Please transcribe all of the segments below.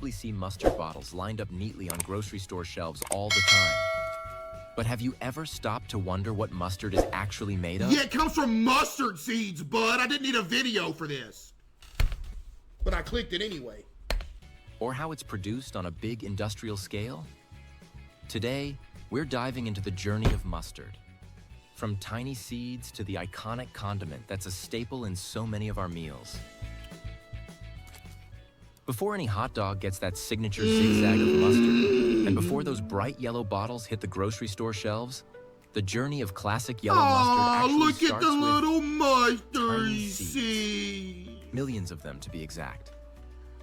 probably see mustard bottles lined up neatly on grocery store shelves all the time. But have you ever stopped to wonder what mustard is actually made of? Yeah, it comes from mustard seeds, bud. I didn't need a video for this. But I clicked it anyway. Or how it's produced on a big industrial scale? Today, we're diving into the journey of mustard. From tiny seeds to the iconic condiment that's a staple in so many of our meals. Before any hot dog gets that signature zigzag of mustard, and before those bright yellow bottles hit the grocery store shelves, the journey of classic yellow mustard actually look starts at the with little mustard tiny seeds. Millions of them, to be exact.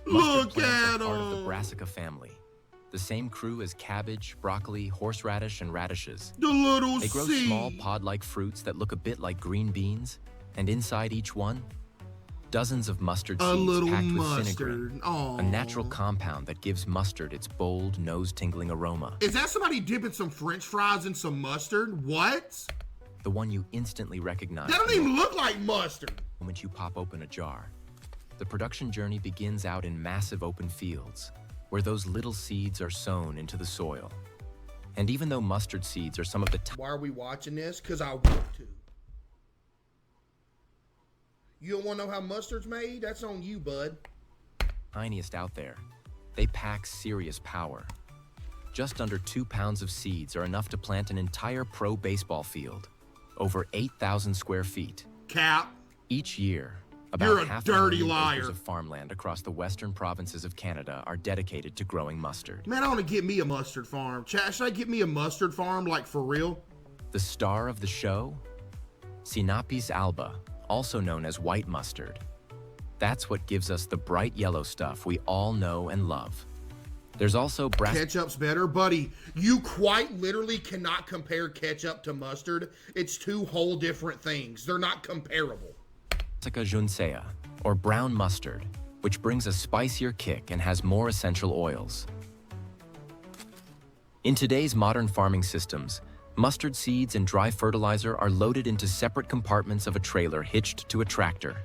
Look Mustard plants at are part of the them. Brassica family, the same crew as cabbage, broccoli, horseradish, and radishes. The little They grow seed. small pod-like fruits that look a bit like green beans, and inside each one, dozens of mustard A seeds little packed with mustard. sinigrin, Aw. a natural compound that gives mustard its bold, nose-tingling aroma. Is that somebody dipping some French fries in some mustard? What? The one you instantly recognize That don't the even look like mustard. moment you pop open a jar. The production journey begins out in massive open fields, where those little seeds are sown into the soil. And even though mustard seeds are some of the Why are we watching this? Because I want to. You don't want to know how mustard's made? That's on you, bud. tiniest out there, they pack serious power. Just under 2 pounds of seeds are enough to plant an entire pro baseball field, over 8,000 square feet. Cap. Each year, You're about a half dirty a million liar. acres of farmland across the western provinces of Canada are dedicated to growing mustard. Man, I want to get me a mustard farm. Chat, should I get me a mustard farm, like for real? The star of the show? Sinapis alba, also known as white mustard. That's what gives us the bright yellow stuff we all know and love. There's also Ketchup's better, buddy. You quite literally cannot compare ketchup to mustard. It's two whole different things. They're not comparable. Brassica juncea, or brown mustard, which brings a spicier kick and has more essential oils. In today's modern farming systems, mustard seeds and dry fertilizer are loaded into separate compartments of a trailer hitched to a tractor.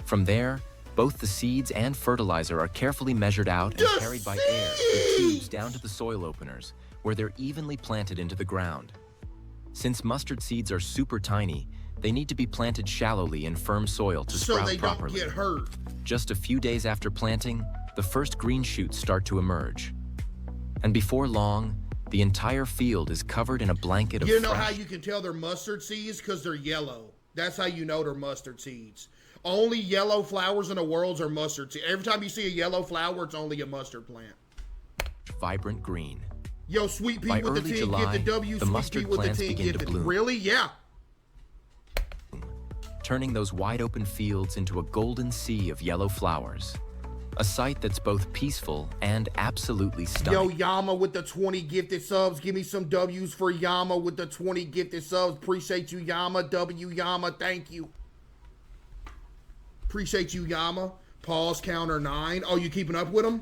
From there, both the seeds and fertilizer are carefully measured out and carried by air through tubes down to the soil openers, where they're evenly planted into the ground. Since mustard seeds are super tiny, they need to be planted shallowly in firm soil to So sprout they properly. don't get hurt. Just a few days after planting, the first green shoots start to emerge. And before long, the entire field is covered in a blanket of You know fresh... how you can tell they're mustard seeds? Because they're yellow. That's how you know they're mustard seeds. Only yellow flowers in the world are mustard seeds. Every time you see a yellow flower, it's only a mustard plant. vibrant green. Yo, Sweet Pea By with the early 10 July, gifted W, the Sweet mustard Pea with the plants 10 begin to gifted. bloom. Really? Yeah. Turning those wide open fields into a golden sea of yellow flowers. A sight that's both peaceful and absolutely Yo, stunning. Yama with the 20 gifted subs. Give me some W's for Yama with the 20 gifted subs. Appreciate you, Yama. W, Yama. Thank you. Appreciate you, Yama. Pause counter 9. Oh, you keeping up with them?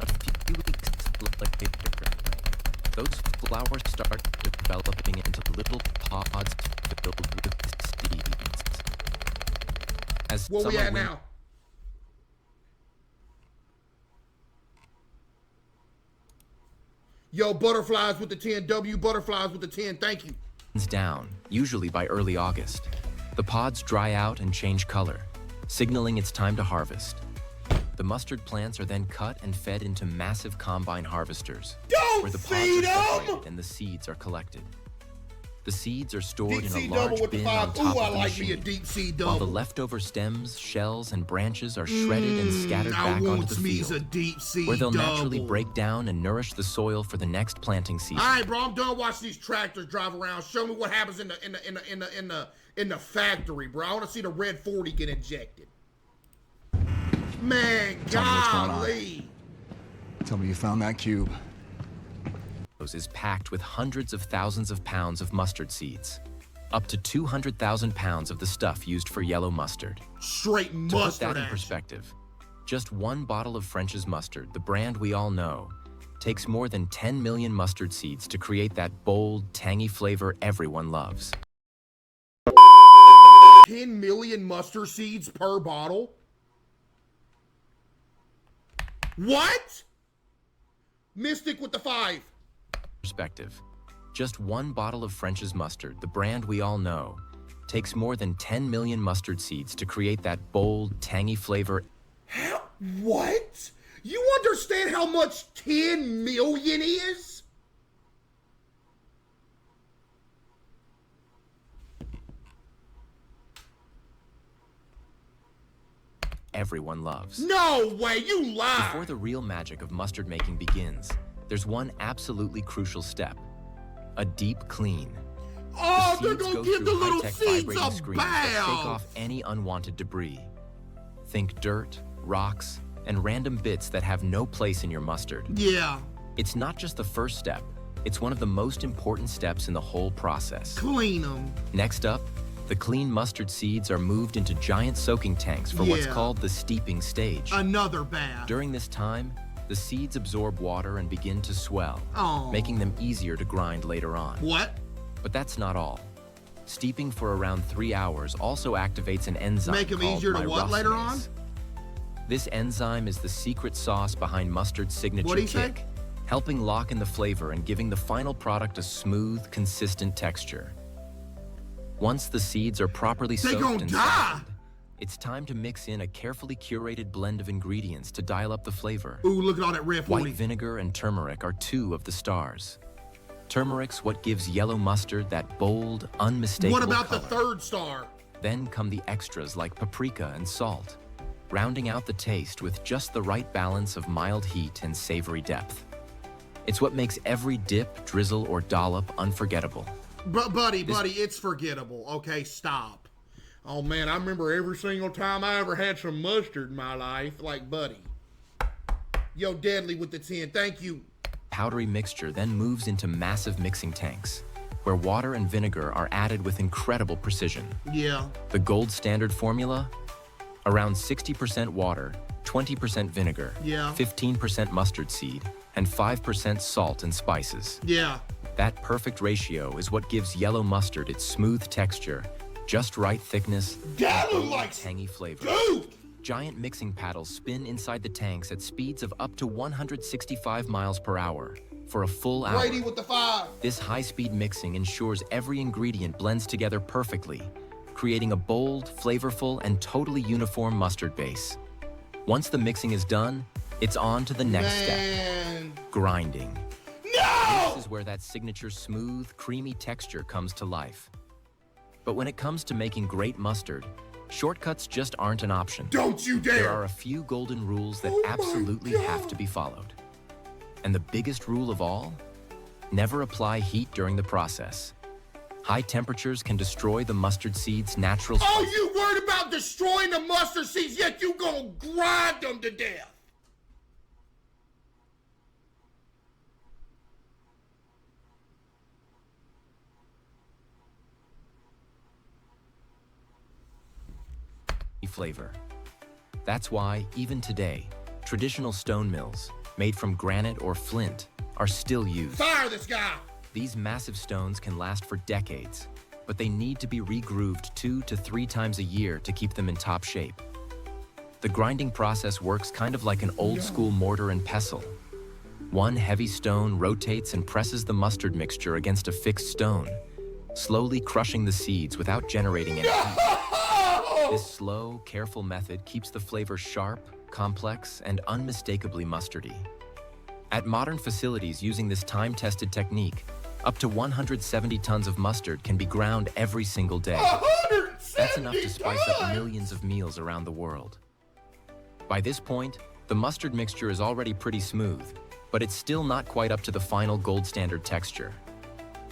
A few weeks later, those flowers start developing into little pods filled with seeds. As Where we summer at wind now? Yo, butterflies with the 10. W, butterflies with the 10. Thank you. winds down, usually by early August, the pods dry out and change color, signaling it's time to harvest. The mustard plants are then cut and fed into massive combine harvesters, Don't where the pods feed are 'em! separated and the seeds are collected. The seeds are stored Deep in sea a double large with the bin 5. on top Ooh, I of the like me a machine, deep sea while the double. leftover stems, shells, and branches are shredded and scattered I back onto want the me field, a deep sea where they'll double. naturally break down and nourish the soil for the next planting season. All right, bro, I'm done watching these tractors drive around. Show me what happens in the factory, bro. I want to see the red 40 get injected. Man, Tell me what's going on. golly. Tell me you found that cube. Is packed with hundreds of thousands of pounds of mustard seeds. Up to 200,000 pounds of the stuff used for yellow mustard. Straight To put mustard that in action. perspective, just one bottle of French's mustard, the brand we all know, takes more than 10 million mustard seeds to create that bold, tangy flavor everyone loves. 10 million mustard seeds per bottle? What? Mystic with the 5. Perspective. Just one bottle of French's mustard, the brand we all know, takes more than 10 million mustard seeds to create that bold, tangy flavor. What? You understand how much 10 million is? Everyone loves. No way, you lie! Before the real magic of mustard making begins, there's one absolutely crucial step. A deep clean. Oh, The they're seeds gonna go give through the little high-tech seeds vibrating a screens that shake bath. off any unwanted debris. Think dirt, rocks, and random bits that have no place in your mustard. Yeah, It's not just the first step, it's one of the most important steps in the whole process. clean them. Next up, the clean mustard seeds are moved into giant soaking tanks for what's Yeah. called the steeping stage. Another bath. During this time, the seeds absorb water and begin to swell, Oh. making them easier to grind later on. What? But that's not all. Steeping for around 3 hours also activates an enzyme Make 'em called easier to what later on? myrosinase. This enzyme is the secret sauce behind mustard's signature What'd he say? kick, helping lock in the flavor and giving the final product a smooth, consistent texture. Once the seeds are properly They soaked gon' and die. softened, it's time to mix in a carefully curated blend of ingredients to dial up the flavor. Ooh, look at all that red 40. White vinegar and turmeric are two of the stars. Turmeric's what gives yellow mustard that bold, unmistakable What about color. the 3rd star? Then come the extras like paprika and salt, rounding out the taste with just the right balance of mild heat and savory depth. It's what makes every dip, drizzle, or dollop unforgettable. Buddy, it's forgettable. Okay, stop. Oh man, I remember every single time I ever had some mustard in my life. Like, buddy. Yo, Deadly with the 10. Thank you. Powdery mixture then moves into massive mixing tanks, where water and vinegar are added with incredible precision. Yeah. The gold standard formula? Around 60% water, 20% vinegar, Yeah. 15% mustard seed, and 5% salt and spices. Yeah. That perfect ratio is what gives yellow mustard its smooth texture, just right thickness, That and looks like tangy flavor. Dude! Giant mixing paddles spin inside the tanks at speeds of up to 165 miles per hour for a full hour. Brady with the 5. This high-speed mixing ensures every ingredient blends together perfectly, creating a bold, flavorful, and totally uniform mustard base. Once the mixing is done, it's on to the next step, Man. grinding. No! This is where that signature smooth, creamy texture comes to life. But when it comes to making great mustard, shortcuts just aren't an option. Don't you dare! There are a few golden rules that Oh my absolutely God. have to be followed. And the biggest rule of all? Never apply heat during the process. High temperatures can destroy the mustard seed's natural Oh, spice. you worried about destroying the mustard seeds, yet you gonna grind them to death. Flavor. That's why, even today, traditional stone mills, made from granite or flint, are still used. Fire this guy! These massive stones can last for decades, but they need to be regrooved 2 to 3 times a year to keep them in top shape. The grinding process works kind of like an old-school mortar and pestle. One heavy stone rotates and presses the mustard mixture against a fixed stone, slowly crushing the seeds without generating any heat. This slow, careful method keeps the flavor sharp, complex, and unmistakably mustardy. At modern facilities using this time-tested technique, up to 170 tons of mustard can be ground every single day. 170 That's enough to spice up times! millions of meals around the world. By this point, the mustard mixture is already pretty smooth, but it's still not quite up to the final gold standard texture.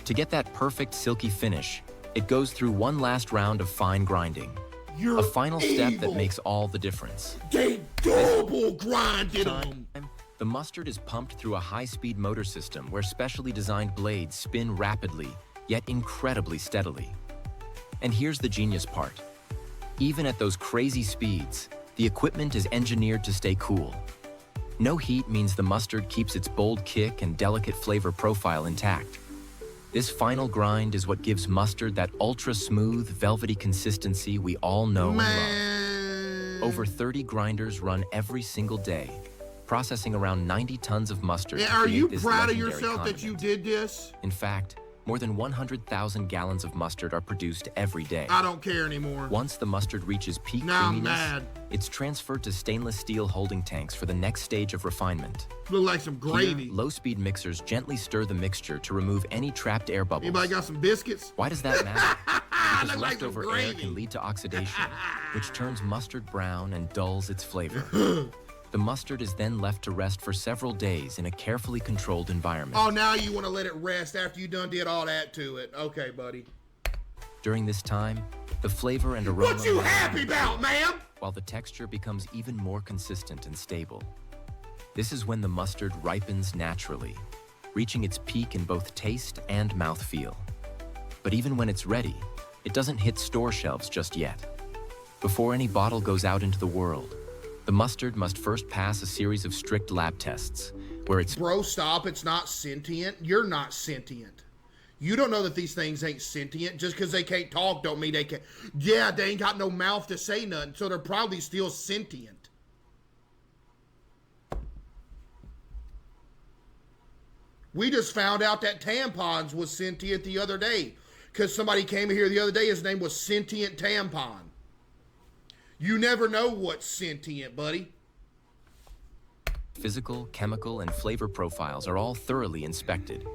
To get that perfect silky finish, it goes through one last round of fine grinding. You're A final step that evil. makes all the difference. They double grinded them. The mustard is pumped through a high-speed motor system where specially designed blades spin rapidly, yet incredibly steadily. And here's the genius part. Even at those crazy speeds, the equipment is engineered to stay cool. No heat means the mustard keeps its bold kick and delicate flavor profile intact. This final grind is what gives mustard that ultra-smooth, velvety consistency we all know and love. Man. Over 30 grinders run every single day, processing around 90 tons of mustard. Yeah, to are create you this proud of legendary yourself that you condiment. did this? In fact, more than 100,000 gallons of mustard are produced every day. I don't care anymore. Once the mustard reaches peak Now I'm creaminess, mad. it's transferred to stainless steel holding tanks for the next stage of refinement. Look like some gravy. Here, low-speed mixers gently stir the mixture to remove any trapped air bubbles. Anybody got some biscuits? Why does that matter? Because Look like some leftover air gravy. can lead to oxidation, which turns mustard brown and dulls its flavor. The mustard is then left to rest for several days in a carefully controlled environment. Oh, now you want to let it rest after you done did all that to it. Okay, buddy. During this time, the flavor and aroma... What you happy about, ma'am? While the texture becomes even more consistent and stable. This is when the mustard ripens naturally, reaching its peak in both taste and mouthfeel. But even when it's ready, it doesn't hit store shelves just yet. Before any bottle goes out into the world, the mustard must first pass a series of strict lab tests, where it's... Bro, stop. It's not sentient. You're not sentient. You don't know that these things ain't sentient. Just because they can't talk don't mean they can't. Yeah, they ain't got no mouth to say nothing, so they're probably still sentient. We just found out that tampons was sentient the other day. Because somebody came here the other day, his name was Sentient Tampon. You never know what's sentient, buddy. Physical, chemical, and flavor profiles are all thoroughly inspected.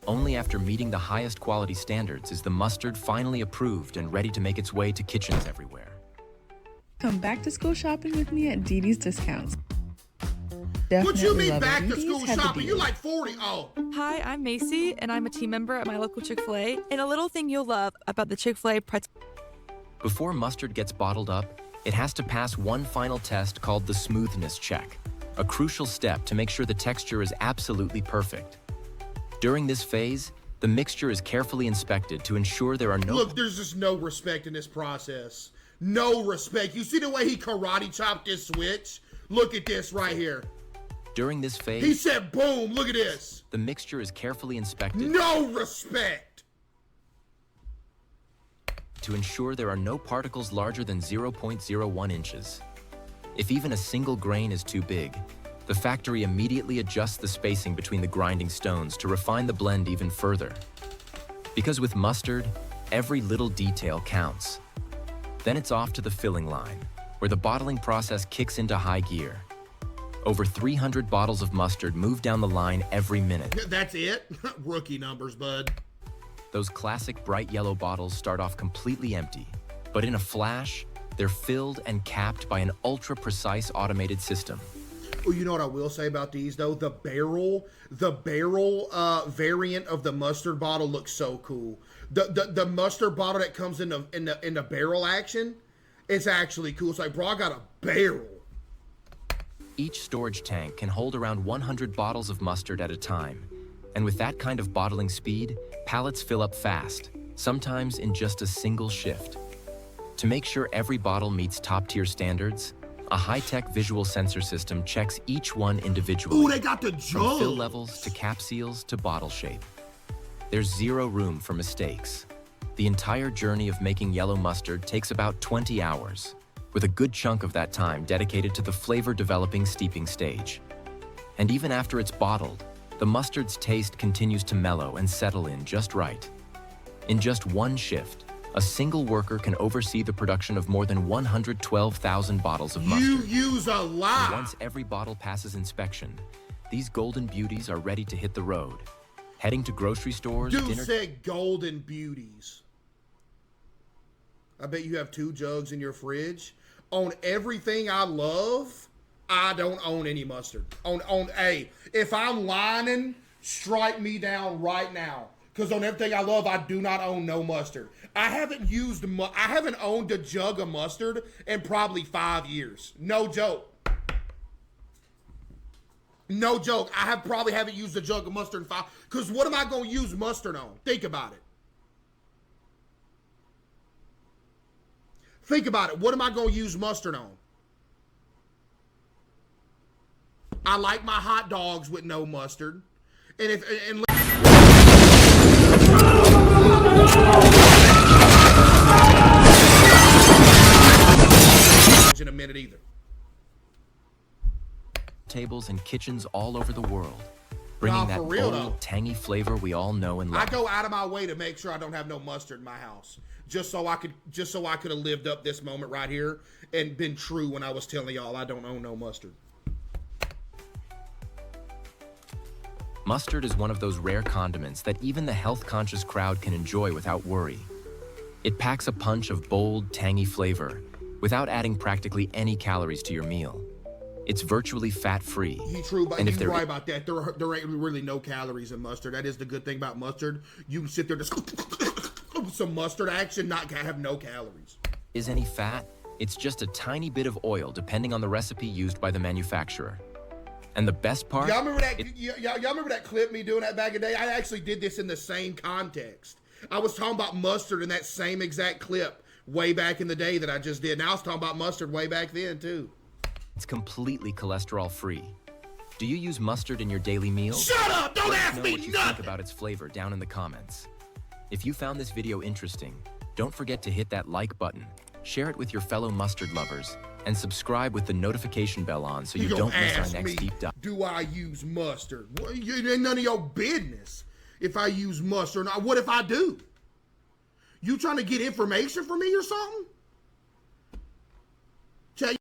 Only after meeting the highest quality standards is the mustard finally approved and ready to make its way to kitchens everywhere. Come back to school shopping with me at Dee Dee's Discounts. What you Definitely mean love back Dee to Dee's, school had the shopping? You deal. like 40. Oh. Hi, I'm Macy, and I'm a team member at my local Chick-fil-A. And a little thing you'll love about the Chick-fil-A pretzel. Before mustard gets bottled up, it has to pass one final test called the smoothness check, a crucial step to make sure the texture is absolutely perfect. During this phase, the mixture is carefully inspected to ensure there are no... Look, there's just no respect in this process. No respect. You see the way he karate chopped this switch? Look at this right here. During this phase, He said, boom, look at this. the mixture is carefully inspected No respect. to ensure there are no particles larger than 0.01 inches. If even a single grain is too big, the factory immediately adjusts the spacing between the grinding stones to refine the blend even further. Because with mustard, every little detail counts. Then it's off to the filling line, where the bottling process kicks into high gear. Over 300 bottles of mustard move down the line every minute. That's it? Rookie numbers, bud. Those classic bright yellow bottles start off completely empty, but in a flash, they're filled and capped by an ultra-precise automated system. Oh, you know what I will say about these though? The barrel variant of the mustard bottle looks so cool. The mustard bottle that comes in the barrel action, it's actually cool. It's like, bro, I got a barrel. Each storage tank can hold around 100 bottles of mustard at a time. And with that kind of bottling speed, pallets fill up fast, sometimes in just a single shift. To make sure every bottle meets top-tier standards, a high-tech visual sensor system checks each one individually. Ooh, they got the From jugs. fill levels to cap seals to bottle shape. There's zero room for mistakes. The entire journey of making yellow mustard takes about 20 hours, with a good chunk of that time dedicated to the flavor-developing steeping stage. And even after it's bottled, the mustard's taste continues to mellow and settle in just right. In just one shift, a single worker can oversee the production of more than 112,000 bottles of mustard. You use a And lot. once every bottle passes inspection, these golden beauties are ready to hit the road. Heading to grocery stores, Dude dinner... said golden beauties. I bet you have 2 jugs in your fridge. On everything I love, I don't own any mustard. Hey, if I'm lying, strike me down right now. Because on everything I love, I do not own no mustard. I haven't owned a jug of mustard in probably 5 years. No joke. No joke. I probably haven't used a jug of mustard in 5. Because what am I going to use mustard on? Think about it. Think about it. What am I going to use mustard on? I like my hot dogs with no mustard. And in a minute either. tables and kitchens all over the world, bringing Nah, that for real, bold, though. tangy flavor we all know and I love. go out of my way to make sure I don't have no mustard in my house, just so I could have lived up this moment right here and been true when I was telling y'all I don't own no mustard. Mustard is one of those rare condiments that even the health-conscious crowd can enjoy without worry. It packs a punch of bold, tangy flavor without adding practically any calories to your meal. It's virtually fat-free. True, but and if you're there right about that. There ain't really no calories in mustard. That is the good thing about mustard. You can sit there just some mustard action, not have no calories. is any fat, it's just a tiny bit of oil depending on the recipe used by the manufacturer. And the best part? Y'all remember that? Y'all remember that clip me doing that back in the day? I actually did this in the same context. I was talking about mustard in that same exact clip way back in the day that I just did. Now I was talking about mustard way back then too. It's completely cholesterol-free. Do you use mustard in your daily meals? Shut up! Don't Let us ask know me what you nothing! think about its flavor down in the comments. If you found this video interesting, don't forget to hit that like button, share it with your fellow mustard lovers, and subscribe with the notification bell on so you don't miss our next deep dive. Do I use mustard? Well, it ain't none of your business if I use mustard or not. What if I do? You trying to get information from me or something?